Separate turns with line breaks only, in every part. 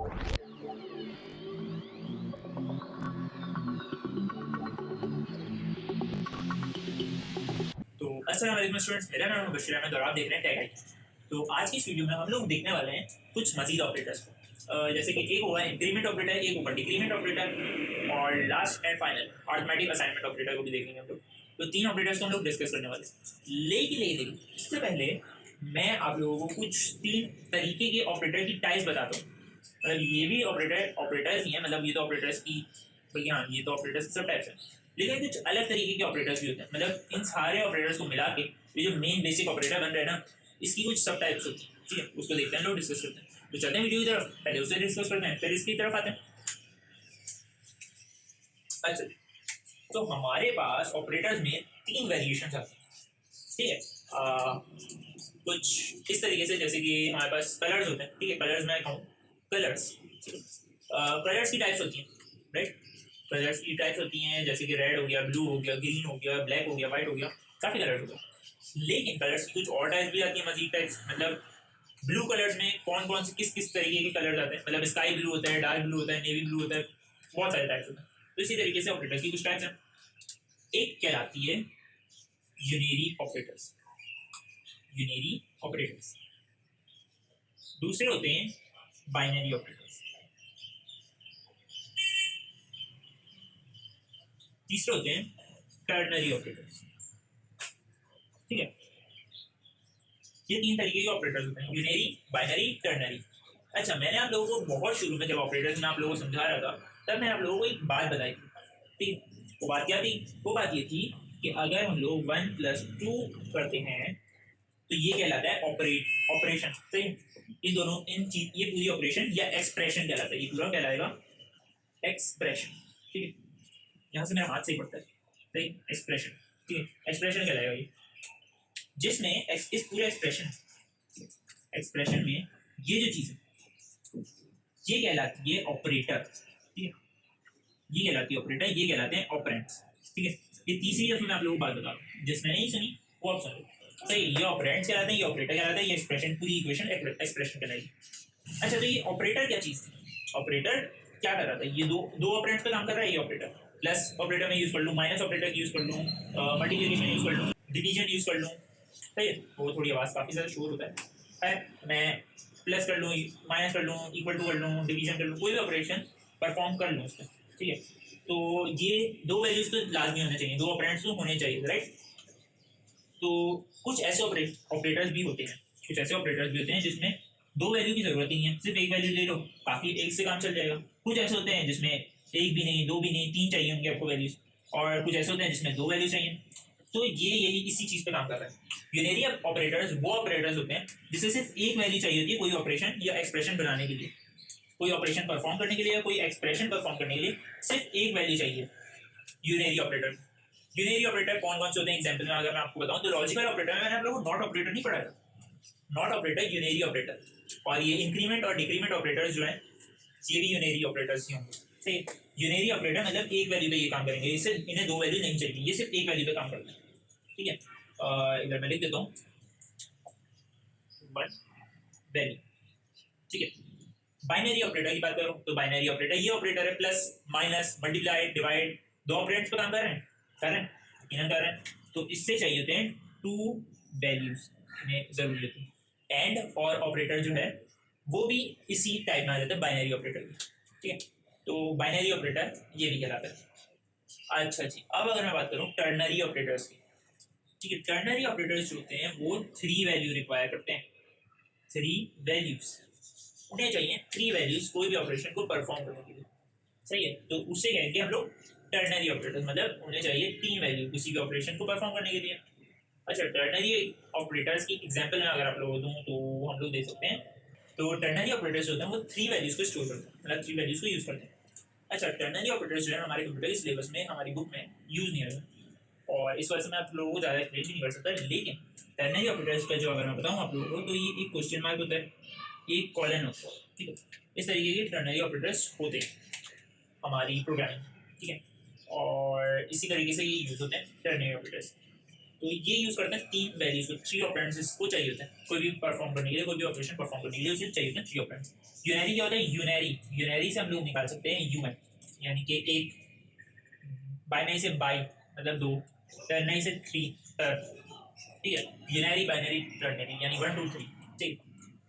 तो अस्सलाम वालेकुम स्टूडेंट्स, मेरा नाम है बशीर अहमद और आप देख रहे हैं टेक आई। तो आज की इस वीडियो में हम लोग देखने वाले हैं कुछ मजीद ऑपरेटर्स को। जैसे कि एक हुआ इंक्रीमेंट ऑपरेटर, एक ऊपर डिक्रीमेंट ऑपरेटर और last and final arithmetic assignment operator को भी देखेंगे हम लोग। तो तीन ऑपरेटर्स को हम लोग डिस्कस करने वाले हैं। लेकिन इससे पहले मैं आप लोगों को कुछ तीन तरीके के ऑपरेटर की टाइप्स बताता हूँ। मतलब ये भी ऑपरेटर्स ही हैं, मतलब ये तो ऑपरेटर्स की भैया हाँ, ये तो ऑपरेटर्स की सब टाइप्स हैं, लेकिन कुछ अलग तरीके के ऑपरेटर्स भी होते हैं। मतलब इन सारे ऑपरेटर्स को मिला के ये जो मेन बेसिक ऑपरेटर बन रहे हैं ना, इसकी कुछ सब टाइप्स होती हैं। ठीक है, उसको देखते हैं, लोग डिस्कस करते हैं। तो चलते हैं वीडियो की तरफ, पहले उसे डिस्कस करते हैं फिर इसकी तरफ आते हैं। अच्छा, तो हमारे पास ऑपरेटर्स में तीन वेरिएशंस आते हैं। ठीक है, कुछ इस तरीके से, जैसे कि हमारे पास कलर्स होते हैं। ठीक है, कलर्स मैं कहूँ कलर्स, कलर्स की टाइप्स होती हैं, राइट। कलर्स की टाइप्स होती हैं जैसे कि रेड हो गया, ब्लू हो गया, ग्रीन हो गया, ब्लैक हो गया, वाइट हो गया, काफ़ी कलर्स हो गए। लेकिन कलर्स की कुछ और टाइप्स भी आती है, मजीद टाइप्स। मतलब ब्लू कलर्स में कौन कौन से किस किस तरीके के कलर्स आते हैं। मतलब स्काई ब्लू होता है, डार्क ब्लू होता है, नेवी ब्लू होता है, बहुत सारे टाइप्स होते हैं। तो इसी तरीके से ऑपरेटर्स की कुछ टाइप्स हैं। एक कहलाती है यूनेरी ऑपरेटर्स, यूनेरी ऑपरेटर्स। दूसरे होते हैं बाइनरी ऑपरेटर्स। तीसरे होते हैं टर्नरी ऑपरेटर्स। ठीक है, ये तीन तरीके के ऑपरेटर्स होते हैं, यूनेरी, बाइनरी, टर्नरी। अच्छा, मैंने आप लोगों को बहुत शुरू में जब ऑपरेटर्स में आप लोगों को समझा रहा था, तब मैंने आप लोगों को एक बात बताई थी। ठीक, वो बात क्या थी? वो बात ये थी कि अगर हम लोग 1+2 करते हैं तो ये कहलाता है ऑपरेशन। तो इन दोनों ये पूरी ऑपरेशन या एक्सप्रेशन कहलाता है। ये पूरा कहलाएगा एक्सप्रेशन। ठीक है, यहाँ से मेरा हाथ से ही पड़ता है, सही, एक्सप्रेशन। ठीक है, एक्सप्रेशन कहलाएगा ये, जिसमें इस पूरे एक्सप्रेशन में ये जो चीज़ है ये कहलाती है ऑपरेटर। ठीक है, ये कहलाती है ऑपरेटर, ये कहलाते हैं ऑपरेंट्स। ठीक है, ये तीसरी जो मैं आप लोगों को बात बता दूँ, जिसमें नहीं सुनी वो आप सुन लो। सही, ये ऑपरेंट्स कहलाते हैं, ये ऑपरेटर कहलाता है, ये एक्सप्रेशन, पूरी इक्वेशन एक्सप्रेशन कहलाएगी। अच्छा, तो ये ऑपरेटर क्या चीज़ थी? ऑपरेटर क्या कर रहा था? ये दो ऑपरेंट्स पे काम कर रहा है। ये ऑपरेटर प्लस ऑपरेटर में यूज कर लूँ, माइनस ऑपरेटर यूज कर लूँ, मल्टीप्लिकेशन यूज कर लूँ, डिवीजन यूज कर लूँ। सही है, वो थोड़ी आवाज़ काफ़ी ज़्यादा शोर होता है। मैं प्लस कर लूँ, माइनस कर लूँ, इक्वल टू कर लूँ, डिवीजन कर लूँ, कोई भी ऑपरेशन परफॉर्म कर लूँ उसमें। ठीक है, तो ये दो वैल्यूज तो लाजमी होने चाहिए, दो ऑपरेंट्स तो होने चाहिए, राइट। तो कुछ ऐसे ऑपरेटर्स भी होते हैं, कुछ ऐसे ऑपरेटर्स भी होते हैं जिसमें दो वैल्यू की जरूरत ही नहीं है, सिर्फ एक वैल्यू ले लो, काफ़ी, एक से काम चल जाएगा। कुछ ऐसे होते हैं जिसमें एक भी नहीं, दो भी नहीं, तीन चाहिए होंगे आपको वैल्यूज। और कुछ ऐसे होते हैं जिसमें दो वैल्यू चाहिए। तो ये यही इसी चीज़ पे काम कर रहा है। यूनेरी ऑपरेटर्स वो ऑपरेटर्स होते हैं जिसे सिर्फ एक वैल्यू चाहिए होती है कोई ऑपरेशन या एक्सप्रेशन बनाने के लिए, कोई ऑपरेशन परफॉर्म करने के लिए या कोई एक्सप्रेशन परफॉर्म करने के लिए सिर्फ एक वैल्यू चाहिए। यूनेरी ऑपरेटर, यूनेरी ऑपरेटर कौन कौन से होते हैं? एग्जाम्पल में अगर मैं आपको बताऊं तो लॉजिकल ऑपरेटर में मैंने आप लोगों को नॉट ऑपरेटर नहीं पढ़ाया था, नॉट ऑपरेटर यूनेरी ऑपरेटर। और ये इंक्रीमेंट और डिक्रीमेंट ऑपरेटर्स जो हैं ये भी यूनेरी ऑपरेटर्स ही होंगे। सही, यूनेरी ऑपरेटर मतलब एक वैल्यू पे ये काम करेंगे, इससे इन्हें दो वैल्यू नहीं चाहिए, ये सिर्फ एक वैल्यू पे काम करते हैं। ठीक है, इधर मैं लिख देता हूँ वन वैल्यू। ठीक है, बाइनरी ऑपरेटर की बात करो तो बाइनरी ऑपरेटर ये ऑपरेटर है, प्लस माइनस मल्टीप्लाई डिवाइड, दो ऑपरेटर्स पे काम कर रहे हैं, यकीनन कर रहे हैं। तो इससे चाहिए होते हैं टू वैल्यूज, इन्हें जरूर लेते हैं। एंड और ऑपरेटर जो है वो भी इसी टाइप में आ जाता है बाइनरी ऑपरेटर भी। ठीक है, तो बाइनरी ऑपरेटर ये भी कहलाता है। अच्छा जी, अब अगर मैं बात करूँ टर्नरी ऑपरेटर्स की। ठीक है, टर्नरी ऑपरेटर्स जो होते हैं वो थ्री वैल्यू रिक्वायर करते हैं, थ्री वैल्यूज उन्हें चाहिए, थ्री वैल्यूज कोई भी ऑपरेशन को परफॉर्म करने के लिए। सही है, तो उससे कहेंगे हम लोग टर्नरी ऑपरेटर्स, मतलब उन्हें चाहिए तीन वैल्यू किसी भी ऑपरेशन को परफॉर्म करने के लिए। अच्छा, टर्नरी ऑपरेटर्स की एग्जांपल में अगर आप लोगों को दूँ तो हम लोग देख सकते हैं। तो टर्नरी ऑपरेटर्स होते हैं वो थ्री वैल्यूज को स्टोर करते हैं, मतलब थ्री वैल्यूज को यूज करते हैं। अच्छा, टर्नरी ऑपरेटर्स जो है हमारे कंप्यूटर के सिलेबस में, हमारी बुक में यूज नहीं है, और इस वजह से मैं आप लोगों को ज़्यादा एक्सप्लेन नहीं कर सकता। लेकिन टर्नरी ऑपरेटर्स का जो अगर मैं बताऊँ आप लोगों को तो ये एक क्वेश्चन मार्क होता है, एक कॉलन होता है। ठीक है, इस तरीके के टर्नरी ऑपरेटर्स होते हैं हमारी प्रोग्रामिंग। ठीक है, और इसी तरीके से ये यूज होते हैं टर्नरी ऑपरेटर्स। तो ये यूज करते हैं तीन वैल्यूज को, थ्री ऑपरेंड्स इसको चाहिए होते हैं कोई भी परफॉर्म करने के लिए, कोई भी ऑपरेशन परफॉर्म करने के लिए उसे चाहिए होते हैं थ्री ऑपरेंड्स। यूनरी क्या होता है? यूनरी, यूनरी से हम लोग निकाल सकते हैं यूएन, यानी कि एक, बाइनरी से बाई मतलब दो, टर्नरी से थ्री, ठीक है, यूनरी बाइनरी टर्नरी यानी 1 2 3, ठीक।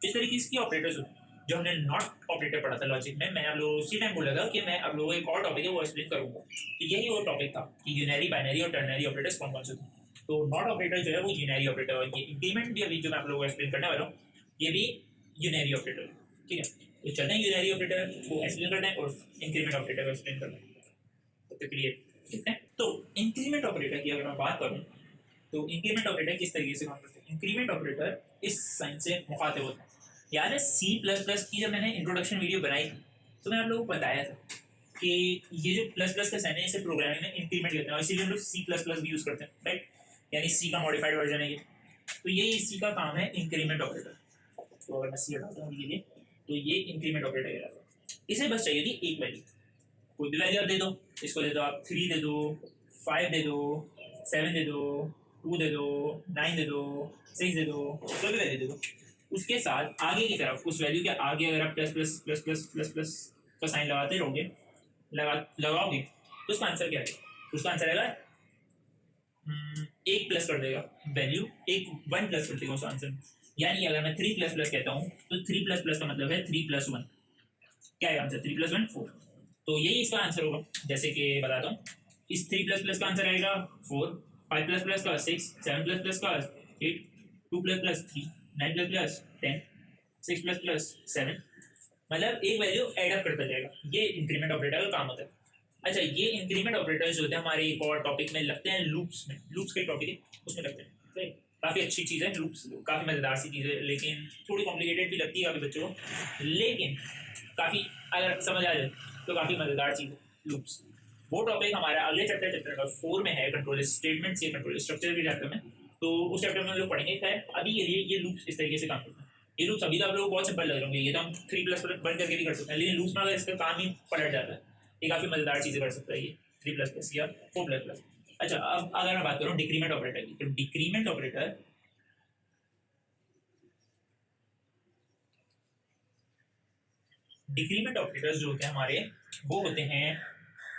इस तरीके की ऑपरेटर्स होते हैं जो हमने नॉट ऑपरेटर पढ़ा था लॉजिक में। मैंने आप लोगों उसी टाइम बोला था कि मैं आप लोगों को एक और टॉपिक है वो एक्सप्लेन करूंगा, तो यही वो टॉपिक था कि यूनरी बाइनरी और टर्नरी ऑपरेटर्स कौन कौन से थे। तो नॉट ऑपरेटर जो है वो यूनरी ऑपरेटर, और ये इंक्रीमेंट भी अभी जो मैं आप लोगों को एक्सप्लेन करने वाला हूँ ये भी यूनरी ऑपरेटर, ठीक है। तो चलते हैं यूनरी ऑपरेटर को एक्सप्लेन करते हैं और इंक्रीमेंट ऑपरेटर को एक्सप्लेन करते हैं, तो क्लियर, ठीक है। तो इंक्रीमेंट ऑपरेटर की अगर मैं बात करूँ तो इंक्रीमेंट ऑपरेटर किस तरीके से काम करते हैं? इंक्रीमेंट ऑपरेटर इस साइन से मुखातिब होता है। याद है सी प्लस प्लस की जब मैंने इंट्रोडक्शन वीडियो बनाई थी तो मैं आप लोगों को बताया था कि ये जो प्लस प्लस का साइन है इसे प्रोग्रामिंग में इंक्रीमेंट कहते हैं, और इसीलिए हम लोग सी प्लस प्लस भी यूज़ करते हैं, राइट, यानी सी का मॉडिफाइड वर्जन है ये। तो ये इसी का काम है इंक्रीमेंट ऑपरेटर। तो अगर मैं सी हटाता हूँ ये, तो ये इंक्रीमेंट ऑपरेटर कहलाता है। इसे बस चाहिए थी एक वैल्यू, कोई भी वैल्यू आप दे दो, इसको दे दो आप 3 दे दो, 5 दे दो, 7 दे दो, 2 दे दो, 9 दे दो, 6 दे दो, कोई भी वैल्यू दे दो। उसके साथ आगे की तरफ उस वैल्यू के आगे अगर आप plus plus plus plus plus plus का साइन लगाते रहोगे, लगाओगे तो उसका आंसर क्या है? उसका आंसर आएगा एक प्लस कर देगा वैल्यू, एक 1 प्लस कर देगा उस आंसर। यानी अगर मैं 3 प्लस प्लस कहता हूँ तो 3 प्लस प्लस का मतलब है 3 प्लस 1, क्या आएगा आंसर? 3 प्लस 1 4। तो यही इसका आंसर होगा। जैसे कि बताता हूँ, इस 3 प्लस प्लस का आंसर आएगा 4, 5 प्लस प्लस का 6, 7 प्लस प्लस का 8, 2 plus plus 3, 9 plus plus 10, 6 plus plus 7, मतलब एक वैल्यू एड अप करता जाएगा। ये इंक्रीमेंट ऑपरेटर का काम होता है। अच्छा, ये इंक्रीमेंट ऑपरेटर्स जो होते हैं हमारे एक और टॉपिक में लगते हैं, लूप्स में, लूप्स का टॉपिक है उसमें लगते हैं, ठीक। काफ़ी अच्छी चीज़ है लूप्स, काफ़ी मज़ेदार सी चीज़ है, लेकिन थोड़ी कॉम्प्लिकेटेड भी लगती है काफ़ी बच्चों को, लेकिन काफ़ी अगर समझ आ जाए तो काफ़ी मज़ेदार चीज़ है लूप्स। वो टॉपिक हमारा अगले चैप्टर नंबर 4 में है, कंट्रोल स्टेटमेंट्स या कंट्रोल स्ट्रक्चर के चैप्टर में, तो उस चैप्टर में हम लोग पढ़ेंगे। खैर अभी के लिए ये लूप्स इस तरीके से काम करते हैं। ये लूप्स अभी तो आप लोगों को बहुत सिंपल लग रहे होंगे, ये तो हम 3 प्लस बन करके भी कर सकते हैं, लेकिन लूप्स में अगर इसका काम ही पलट जाता है, ये काफ़ी मज़ेदार चीज़ें कर सकता है ये 3 प्लस प्लस या 4 प्लस प्लस। अच्छा, अब अगर मैं बात करूँ डिक्रीमेंट ऑपरेटर की, तो डिक्रीमेंट ऑपरेटर डिक्रीमेंट ऑपरेटर्स जो होते हैं हमारे वो होते हैं,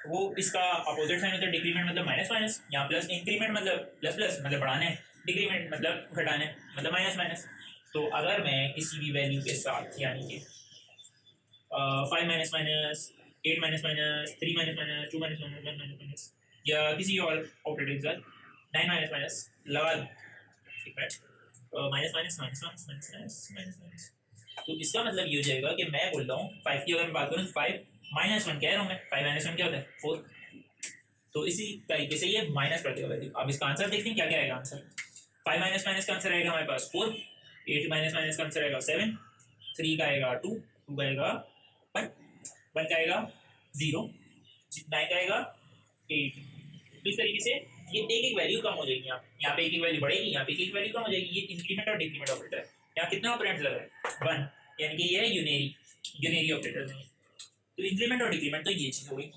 वो इसका अपोजिट साइन होता है। डिक्रीमेंट मतलब माइनस माइनस, यहाँ प्लस, इंक्रीमेंट मतलब प्लस प्लस मतलब बढ़ाना है, डिक्रीमेंट मतलब घटाना है मतलब माइनस माइनस। तो अगर मैं किसी भी वैल्यू के साथ, यानी कि 5 minus minus, 8 minus minus, 3 minus minus, 2 minus minus, 1 minus minus, या किसी और ऑपरेटर के साथ 9 माइनस माइनस लगा दूँ, ठीक है, minus minus minus minus minus minus minus minus, तो इसका मतलब ये हो जाएगा कि मैं बोल रहा हूँ 5 की अगर मैं बात करूँ, 5 माइनस 1 कह रहा हूँ मैं, 5 माइनस 1 क्या होता है 4। तो इसी तरीके से ये माइनस कर देगा वैल्यू। अब इसका आंसर देखते हैं क्या क्या आएगा आंसर। 5 माइनस माइनस का आंसर आएगा हमारे पास 4, 8 माइनस माइनस का आंसर आएगा 7, 3 का आएगा 2, 2 का आएगा 1, 1 का आएगा 0, 9 का आएगा 8। तो इस तरीके से ये एक एक वैल्यू कम हो जाएगी, यहाँ पे एक एक वैल्यू बढ़ेगी, यहाँ पे एक एक वैल्यू कम हो जाएगी। ये इंक्रीमेंट और डिक्रीमेंट ऑपरेटर है। यहाँ कितना ऑपरेंड्स लगा है 1, यानी कि ये है यूनेरी ऑपरेटर नहीं। तो इंक्रीमेंट और डिक्रीमेंट तो ये चीज़ हो गई,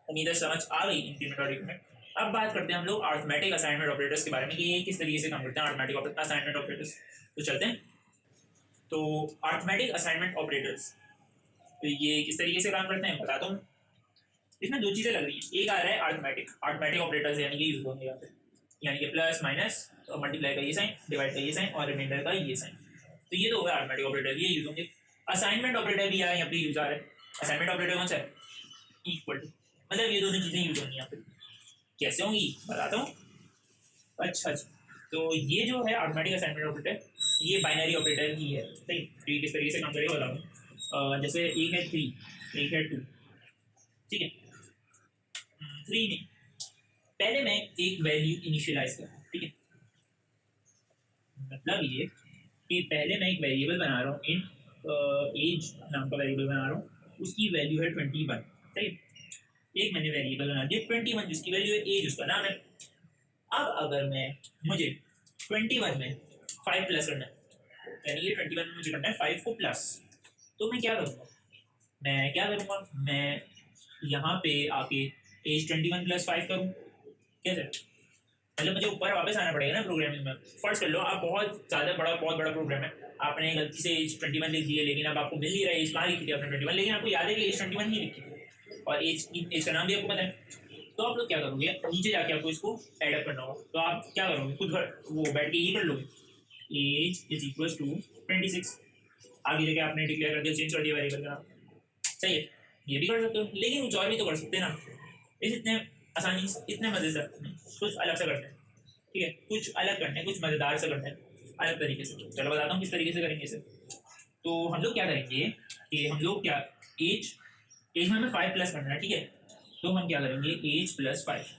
उम्मीद है समझ आ गई इंक्रीमेंट और डिक्रीमेंट। अब बात करते हैं हम लोग अरिथमेटिक असाइनमेंट ऑपरेटर्स के बारे में कि ये किस तरीके से काम करते हैं अरिथमेटिक असाइनमेंट ऑपरेटर्स। तो चलते हैं। तो अरिथमेटिक असाइनमेंट ऑपरेटर्स तो ये किस तरीके से काम करते हैं बताता हूँ। इसमें दो चीज़ें लग रही हैं, एक आ रहा है अरिथमेटिक ऑपरेटर्स, यानी कि यूज होंगे यहाँ पे, यानी कि प्लस माइनस मल्टीप्लाई का ये साइन, डिवाइड का ये साइन और रिमाइंडर का ये साइन। तो ये तो हो गया अरिथमेटिक ऑपरेटर, ये यूज होंगे। असाइनमेंट ऑपरेटर भी यहाँ पे यूज आ रहा है। असाइनमेंट ऑपरेटर कौन सा है? इक्वल टू, मतलब ये दोनों चीज़ें यूज होंगी यहाँ पे। कैसे होंगी बताता हूँ। अच्छा, तो ये जो है अरिथमेटिक असाइनमेंट ऑपरेटर, ये बाइनरी ऑपरेटर ही है, सही। तो ये किस तरीके से काम करेगा बताऊँ। जैसे एक है 3, एक है 2, ठीक है। 3 में पहले मैं एक वैल्यू इनिशियलाइज कर रहा हूँ, ठीक है। मतलब ये कि पहले मैं एक वेरिएबल बना रहा हूँ, इन एज नाम का वेरिएबल बना रहा हूँ, उसकी वैल्यू है 21, सही। एक मैंने वेरिएबल बना दिया 21 जिसकी वैल्यू है एज, उसका नाम है। अब अगर मुझे 21 में 5 प्लस करना है, यानी कि 21 में मुझे करना है 5 को प्लस, तो मैं क्या करूँगा, मैं यहाँ पे आके एज 21 प्लस 5 करूँ, कैसे? मतलब मुझे ऊपर वापस आना पड़ेगा ना प्रोग्रामिंग में। फर्स्ट कर लो आप बहुत बड़ा प्रोग्राम है, आपने गलती से एज 21 लिख दिए, लेकिन अब आपको मिल नहीं रहा है एज, कहाँ लिखी थी आपने 21, लेकिन आपको याद है कि एज 21 ही लिखी थी और एज का नाम भी आपको पता है। तो आप लोग क्या करोगे, नीचे जाके आपको इसको एडअप करना होगा। तो आप क्या करोगे, खुद वो बैठ के ये कर लोगे, एज इज इक्वल टू 26, आगे जाके आपने डिक्लेयर कर दिया, चेंज कर दिया वेरिएबल का नाम, सही है। ये भी कर सकते हो, लेकिन कुछ और भी तो कर सकते हैं ना। इस इतने आसानी से, इतने मज़े से कुछ अलग से करते हैं, ठीक है, कुछ अलग करते हैं, कुछ मज़ेदार से करते हैं अलग तरीके से। चलो बताता हूँ किस तरीके से करेंगे इसे। तो हम लोग क्या करेंगे कि हम लोग क्या एज में हमें 5 प्लस करना है, ठीक है। तो हम क्या करेंगे, एज प्लस 5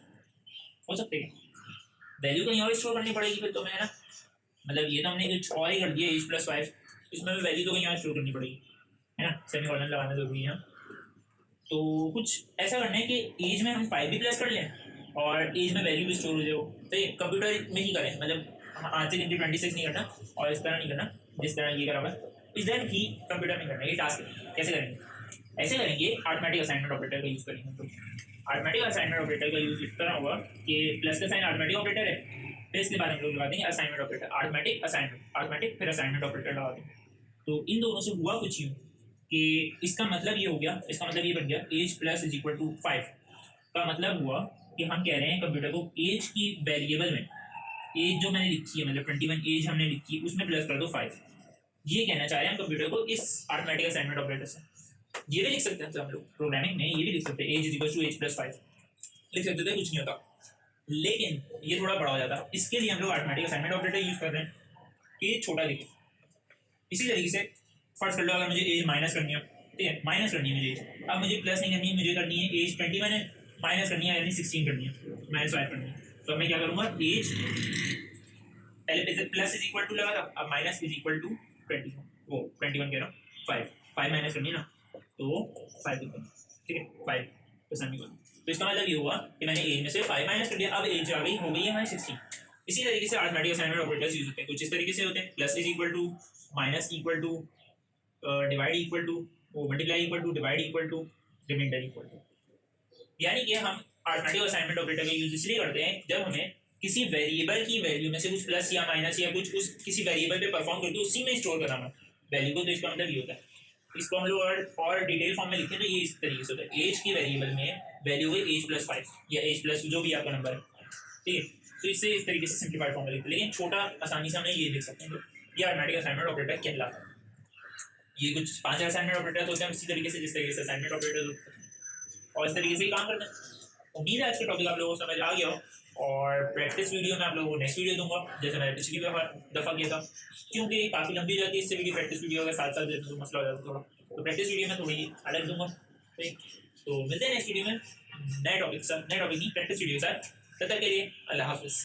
हो सकते हैं, वैल्यू कहीं और स्टोर करनी पड़ेगी फिर तो मैं, है ना। मतलब ये तो हमने कुछ और ही कर दिया, एज प्लस 5, इसमें वैल्यू तो कहीं और स्टोर करनी पड़ेगी, है ना, सेमीकोलन लगाना जरूरी है। तो कुछ ऐसा करना है कि एज में हम 5 भी प्लस कर लें और एज में वैल्यू भी स्टोर हो जाए। तो ये कंप्यूटर में ही करें, मतलब आज से 26 नहीं करना और इस तरह नहीं करना जिस तरह ये करा हुआ है, इस तरह ही कंप्यूटर में करना है। ये टास्क कैसे करेंगे, ऐसे करेंगे, अरिथमेटिक असाइनमेंट ऑपरेटर का यूज़ करेंगे। तो अरिथमेटिक असाइनमेंट ऑपरेटर का यूज़ इस तरह होगा कि प्लस का साइन अरिथमेटिक ऑपरेटर है, फिर इसके बाद हम लोग लगा देंगे assignment operator, arithmetic assignment, arithmetic फिर असाइनमेंट ऑपरेटर लगा देंगे। तो इन दोनों से हुआ कुछ यूँ कि इसका मतलब ये हो गया, इसका मतलब ये बन गया age plus is equal to 5 का मतलब हुआ कि हम कह रहे हैं कंप्यूटर को एज की वेरिएबल में, एज जो मैंने लिखी है मतलब 21 एज हमने लिखी है उसमें प्लस कर दो 5। ये कहना चाह रहे हैं हम कंप्यूटर को इस अरिथमेटिक असाइनमेंट ऑपरेटर से। ये भी लिख सकते हैं, तो हम लोग प्रोग्रामिंग में ये भी लिख सकते हैं, age is equal to age plus 5 लिख सकते थे, कुछ नहीं होता, लेकिन ये थोड़ा बड़ा हो जाता। इसके लिए हम लोग अरिथमेटिक असाइनमेंट ऑपरेटर यूज़ कर रहे हैं कि ये छोटा लिखे। इसी तरीके से फर्स्ट कर लो, अगर मुझे एज माइनस करनी है, ठीक है, माइनस करनी है मुझे एज, अब मुझे प्लस नहीं करनी है, मुझे करनी है एज 21 है, माइनस करनी है यानी 16 करनी है, -5 करनी है। तो मैं क्या करूँगा, एज पहले प्लस इज इक्वल टू लगा था, अब माइनस इज इक्वल टू 21 कह रहा हूँ, 5 माइनस करनी है ना, तो 5 लिखूँगा, ठीक है, 5 तो सेमीकोलन। तो इसका मतलब ये हुआ कि मैंने एज में से 5 माइनस कर दिया, अब एज आ गई, हो गई है हमारी 16। इसी तरीके से अरिथमेटिक असाइनमेंट ऑपरेटर्स यूज होते हैं, कुछ इस तरीके से होते हैं, plus is equal to, minus equal to, divide equal to, multiply equal to, divide equal to, remainder equal to. यानी कि हम अरिथमेटिक असाइनमेंट ऑपरेटर का यूज इसलिए करते हैं जब हमें किसी वेरिएबल की वैल्यू में से कुछ प्लस या माइनस या कुछ उस किसी वेरिएबल पे परफॉर्म करके उसी में स्टोर करना है वैल्यू को। तो इसका मतलब ये होता है, इसको हम लोग और डिटेल फॉर्म में लिखते हैं तो ये इस तरीके से होता है, एज की वेरिएबल में वैल्यू है एज प्लस 5 या एज प्लस जो भी आपका नंबर है, ठीक है। तो इससे इस तरीके से सिंप्लीफाइड फॉर्म में लिखते हैं, लेकिन छोटा आसानी से हमें ये लिख सकते हैं। तो ये अरिथमेटिक असाइनमेंट ऑपरेटर कहलाता है। ये कुछ 5 असाइनमेंट ऑपरेटर होते हैं इसी तरीके से जिस तरीके से असाइनमेंट ऑपरेटर होते हैं और इस तरीके से ही काम करते हैं। उम्मीद है आज का टॉपिक आप लोगों को समझ आ गया हो, और प्रैक्टिस वीडियो में आप लोगों को नेक्स्ट वीडियो दूंगा जैसे मैंने पिछली दफ़ा किया था, क्योंकि काफ़ी लंबी हो जाती है इससे भी प्रैक्टिस वीडियो के साथ साथ तो मसला हो जाता है थोड़ा, तो प्रैक्टिस वीडियो में थोड़ी अलग दूंगा, ठीक। तो मिलते हैं नेक्स्ट वीडियो में नए टॉपिक नहीं प्रैक्टिस वीडियो के साथ। तब तक के लिए अल्लाह हाफिज़।